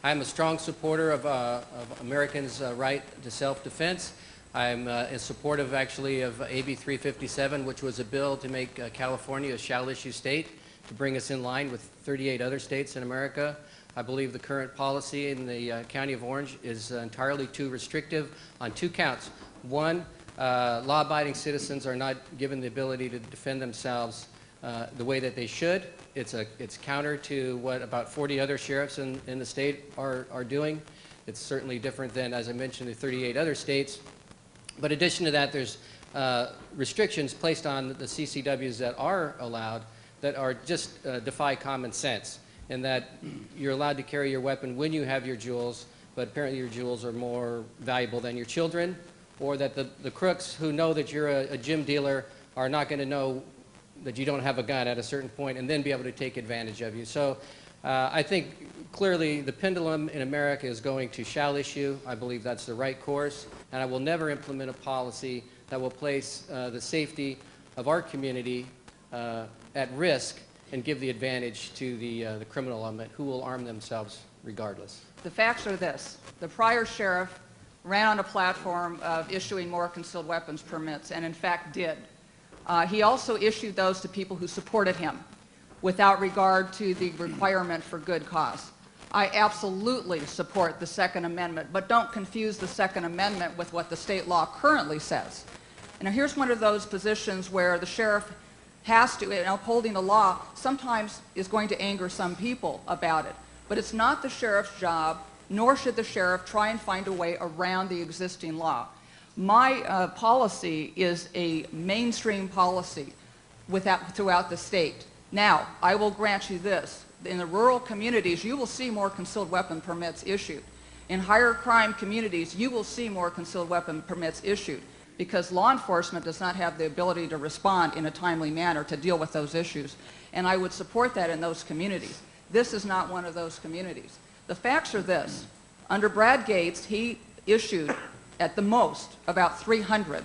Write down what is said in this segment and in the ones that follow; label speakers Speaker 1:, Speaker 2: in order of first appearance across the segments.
Speaker 1: I'm a strong supporter of Americans' right to self-defense. I'm in support of actually of AB 357, which was a bill to make California a shall-issue state to bring us in line with 38 other states in America. I believe the current policy in the County of Orange is entirely too restrictive on two counts. One, law-abiding citizens are not given the ability to defend themselves the way that they should. It's counter to what about 40 other sheriffs in the state are doing. It's certainly different than, as I mentioned, the 38 other states. But in addition to that, there's restrictions placed on the CCWs that are allowed that are just defy common sense, in that you're allowed to carry your weapon when you have your jewels, but apparently your jewels are more valuable than your children, or that the crooks who know that you're a gym dealer are not going to know that you don't have a gun at a certain point and then be able to take advantage of you. So I think clearly the pendulum in America is going to shall issue. I believe that's the right course, and I will never implement a policy that will place the safety of our community at risk and give the advantage to the criminal element who will arm themselves regardless.
Speaker 2: The facts are this. The prior sheriff ran on a platform of issuing more concealed weapons permits, and in fact did. He also issued those to people who supported him without regard to the requirement for good cause. I absolutely support the Second Amendment, but don't confuse the Second Amendment with what the state law currently says. And now here's one of those positions where the sheriff has to, in upholding the law, sometimes is going to anger some people about it. But it's not the sheriff's job, nor should the sheriff try and find a way around the existing law. My policy is a mainstream policy throughout the state. Now, I will grant you this. In the rural communities, you will see more concealed weapon permits issued. In higher crime communities, you will see more concealed weapon permits issued because law enforcement does not have the ability to respond in a timely manner to deal with those issues. And I would support that in those communities. This is not one of those communities. The facts are this. Under Brad Gates, he issued at the most about 300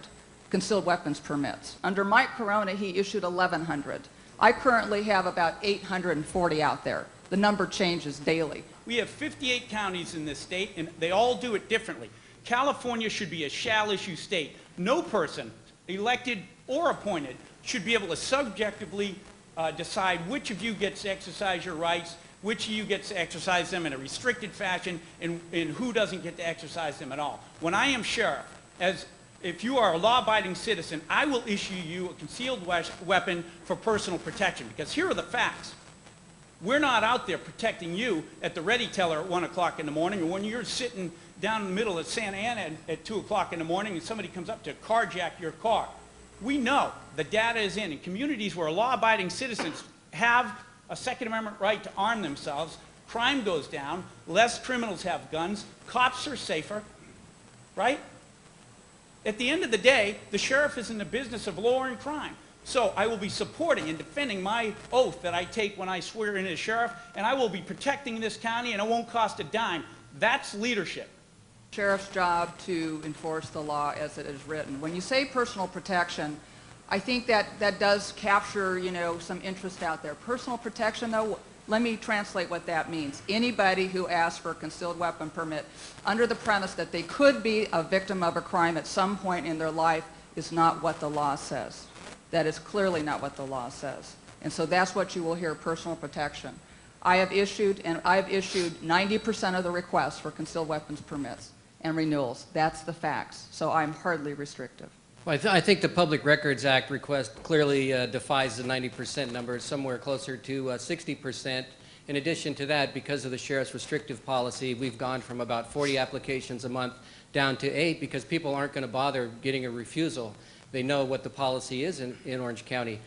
Speaker 2: concealed weapons permits. Under Mike Corona, he issued 1,100. I currently have about 840 out there. The number changes daily.
Speaker 3: We have 58 counties in this state, and they all do it differently. California should be a shall-issue state. No person, elected or appointed, should be able to subjectively decide which of you gets to exercise your rights, which of you gets to exercise them in a restricted fashion, and who doesn't get to exercise them at all. When I am sheriff, if you are a law-abiding citizen, I will issue you a concealed weapon for personal protection, because here are the facts. We're not out there protecting you at the ready teller at 1 o'clock in the morning, or when you're sitting down in the middle of Santa Ana at 2 o'clock in the morning and somebody comes up to carjack your car. We know the data is in communities where law-abiding citizens have a Second Amendment right to arm themselves, crime goes down, less criminals have guns, cops are safer, right? At the end of the day, the sheriff is in the business of lowering crime. So I will be supporting and defending my oath that I take when I swear in as sheriff, and I will be protecting this county, and it won't cost a dime. That's leadership.
Speaker 2: Sheriff's job to enforce the law as it is written. When you say personal protection, I think that does capture, some interest out there. Personal protection, though, let me translate what that means. Anybody who asks for a concealed weapon permit under the premise that they could be a victim of a crime at some point in their life is not what the law says. That is clearly not what the law says. And so that's what you will hear, personal protection. I've issued 90% of the requests for concealed weapons permits and renewals. That's the facts. So I'm hardly restrictive.
Speaker 1: Well, I think the Public Records Act request clearly defies the 90% number. It's somewhere closer to 60%. In addition to that, because of the sheriff's restrictive policy, we've gone from about 40 applications a month down to 8 because people aren't going to bother getting a refusal. They know what the policy is in Orange County.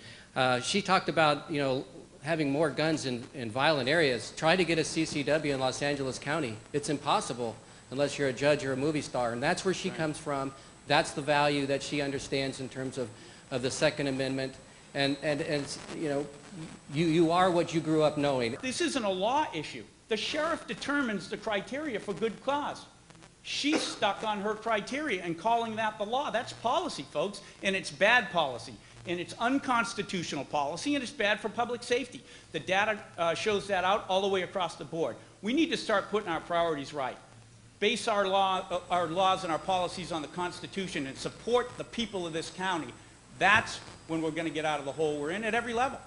Speaker 1: She talked about, having more guns in violent areas. Try to get a CCW in Los Angeles County. It's impossible unless you're a judge or a movie star, and that's where she comes from. That's the value that she understands in terms of the Second Amendment. And you are what you grew up knowing.
Speaker 3: This isn't a law issue. The sheriff determines the criteria for good cause. She's stuck on her criteria and calling that the law. That's policy, folks, and it's bad policy. And it's unconstitutional policy, and it's bad for public safety. The data shows that out all the way across the board. We need to start putting our priorities right. Base our laws and our policies on the Constitution and support the people of this county. That's when we're going to get out of the hole we're in at every level.